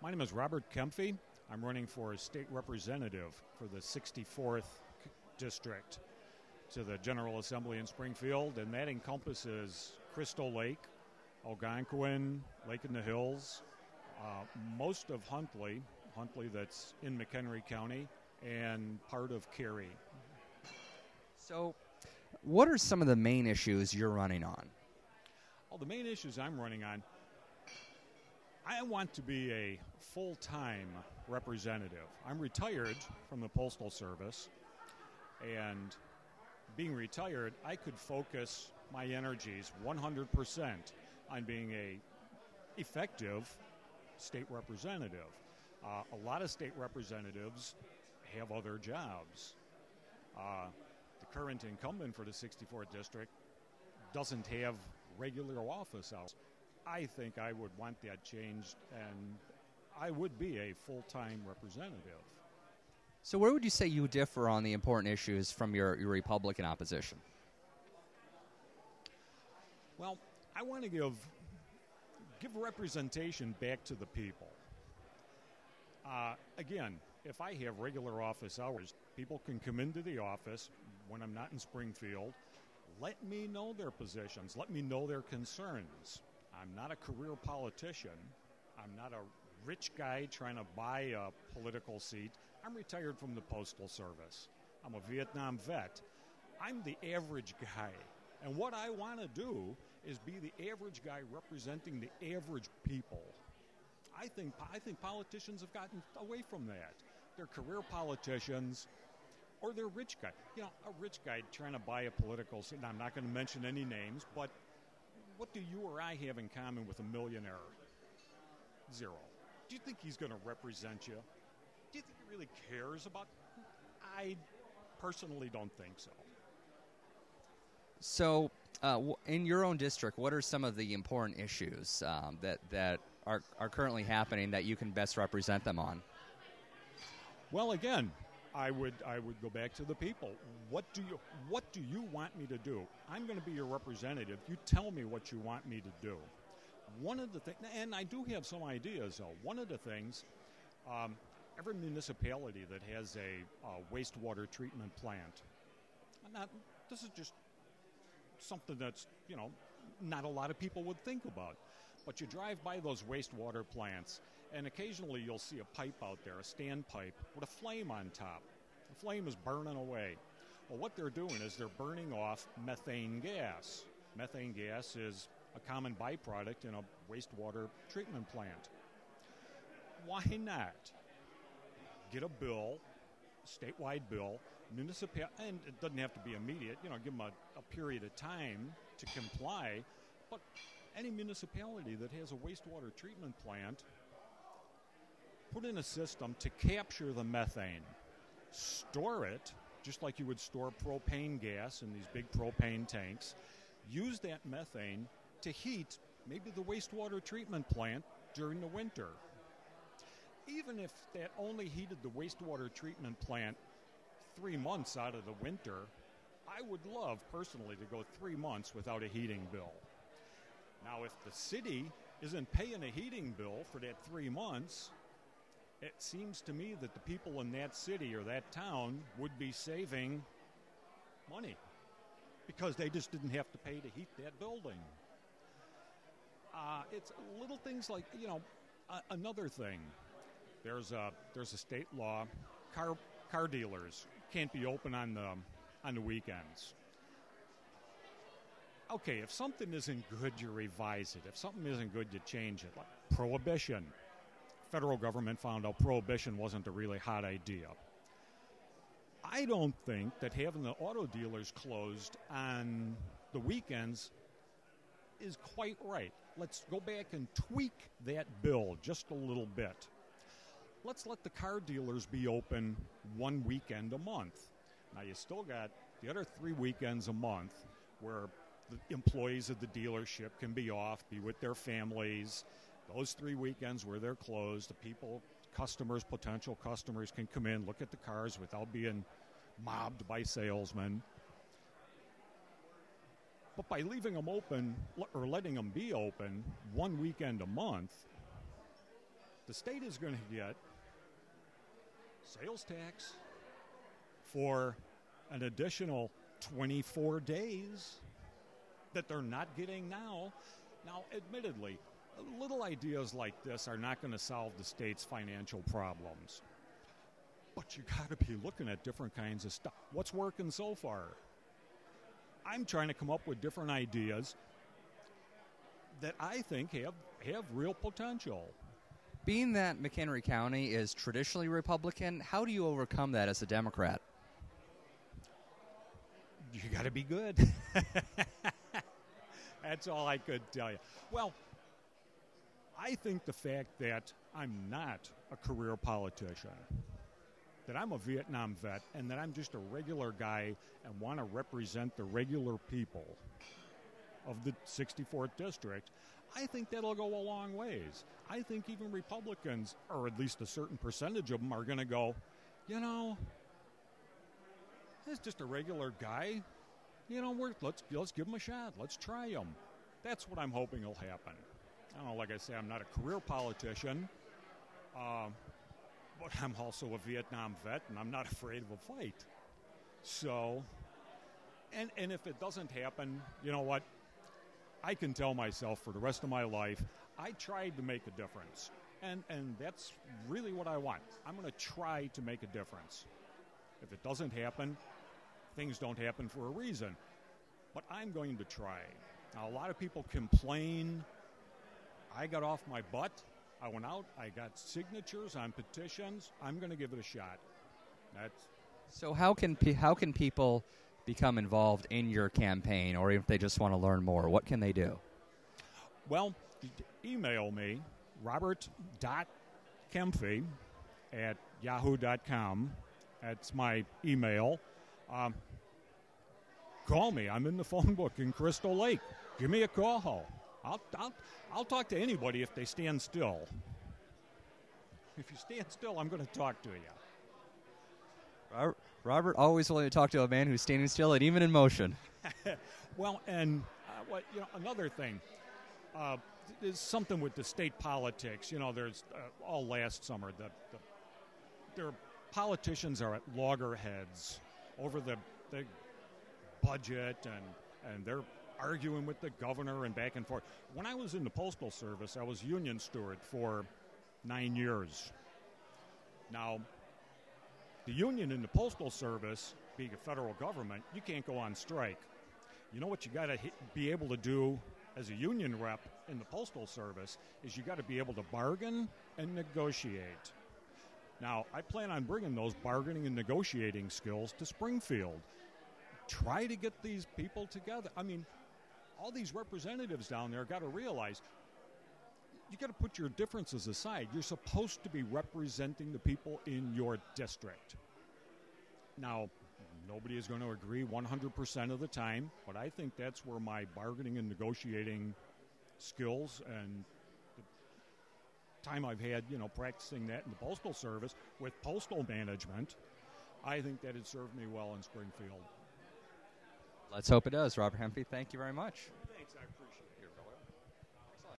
My name is Robert Kaempfe. I'm running for state representative for the 64th district to the General Assembly in Springfield, and that encompasses Crystal Lake, Algonquin, Lake in the Hills, most of Huntley that's in McHenry County, and part of Cary. So what are some of the main issues you're running on? Well, the main issues I'm running on, I want to be a full-time representative. I'm retired from the Postal Service, and being retired, I could focus my energies 100% on being a effective state representative. A lot of state representatives have other jobs. The current incumbent for the 64th district doesn't have regular office hours. I think I would want that changed, and I would be a full-time representative. So where would you say you differ on the important issues from your Republican opposition? Well, I want to give representation back to the people. Again, if I have regular office hours, people can come into the office when I'm not in Springfield. Let me know their positions. Let me know their concerns. I'm not a career politician. I'm not a rich guy trying to buy a political seat. I'm retired from the Postal Service. I'm a Vietnam vet. I'm the average guy. And what I want to do is be the average guy representing the average people. I think politicians have gotten away from that. They're career politicians, or they're rich guy. You know, a rich guy trying to buy a political seat. Now, I'm not going to mention any names, but what do you or I have in common with a millionaire? Zero. Do you think he's going to represent you? Do you think he really cares about? I personally don't think so. So, in your own district, what are some of the important issues that are currently happening that you can best represent them on? Well, again, I would go back to the people. What do you want me to do? I'm going to be your representative. You tell me what you want me to do. One of the things, and I do have some ideas, though. One of the things, every municipality that has a wastewater treatment plant, this is just something that's, not a lot of people would think about. But you drive by those wastewater plants, and occasionally you'll see a pipe out there, a standpipe, with a flame on top. The flame is burning away. Well, what they're doing is they're burning off methane gas. Methane gas is a common byproduct in a wastewater treatment plant. Why not get a bill, statewide bill, and it doesn't have to be immediate, give them a period of time to comply, but any municipality that has a wastewater treatment plant, put in a system to capture the methane, store it, just like you would store propane gas in these big propane tanks, use that methane to heat maybe the wastewater treatment plant during the winter. Even if that only heated the wastewater treatment plant 3 months out of the winter, I would love personally to go 3 months without a heating bill. Now, if the city isn't paying a heating bill for that 3 months, it seems to me that the people in that city or that town would be saving money because they just didn't have to pay to heat that building. It's little things like, another thing. There's a state law. Car dealers can't be open on the weekends. Okay, if something isn't good, you revise it. If something isn't good, you change it. Like prohibition. Federal government found out prohibition wasn't a really hot idea. I don't think that having the auto dealers closed on the weekends is quite right. Let's go back and tweak that bill just a little bit. Let's let the car dealers be open 1 weekend a month. Now, you still got the other 3 weekends a month where the employees of the dealership can be off, be with their families. Those 3 weekends where they're closed, the people, customers, potential customers can come in, look at the cars without being mobbed by salesmen. But by leaving them open or letting them be open 1 weekend a month, the state is going to get sales tax for an additional 24 days that they're not getting now. Now, admittedly, little ideas like this are not going to solve the state's financial problems. But you got to be looking at different kinds of stuff. What's working so far? I'm trying to come up with different ideas that I think have real potential. Being that McHenry County is traditionally Republican, how do you overcome that as a Democrat? You got to be good. That's all I could tell you. Well, I think the fact that I'm not a career politician, that I'm a Vietnam vet, and that I'm just a regular guy and want to represent the regular people of the 64th District, I think that'll go a long ways. I think even Republicans, or at least a certain percentage of them, are going to go, you know, he's just a regular guy. You know, let's give him a shot. Let's try him. That's what I'm hoping will happen. I don't know, like I say, I'm not a career politician, but I'm also a Vietnam vet, and I'm not afraid of a fight. So, and if it doesn't happen, you know what? I can tell myself for the rest of my life, I tried to make a difference. And that's really what I want. I'm going to try to make a difference. If it doesn't happen, things don't happen for a reason. But I'm going to try. Now, a lot of people complain. I got off my butt. I went out. I got signatures on petitions. I'm going to give it a shot. So how can people become involved in your campaign, or if they just want to learn more, what can they do? Well, email me, robert.kaempfe@yahoo.com. That's my email. Call me. I'm in the phone book in Crystal Lake. Give me a call. I'll talk to anybody if they stand still. If you stand still, I'm going to talk to you. Robert, always willing to talk to a man who's standing still and even in motion. Well, and another thing, there's something with the state politics. You know, there's all last summer their politicians are at loggerheads over the budget, and they're arguing with the governor and back and forth. When I was in the Postal Service, I was union steward for 9 years. Now, the union in the Postal Service, being a federal government, you can't go on strike. You know what you got to be able to do as a union rep in the Postal Service is you got to be able to bargain and negotiate. Now, I plan on bringing those bargaining and negotiating skills to Springfield. Try to get these people together. I mean, all these representatives down there got to realize you got to put your differences aside. You're supposed to be representing the people in your district. Now, nobody is going to agree 100% of the time, but I think that's where my bargaining and negotiating skills and the time I've had, practicing that in the Postal Service with postal management, I think that it served me well in Springfield. Let's hope it does. Robert Kaempfe, thank you very much. Thanks, I appreciate it.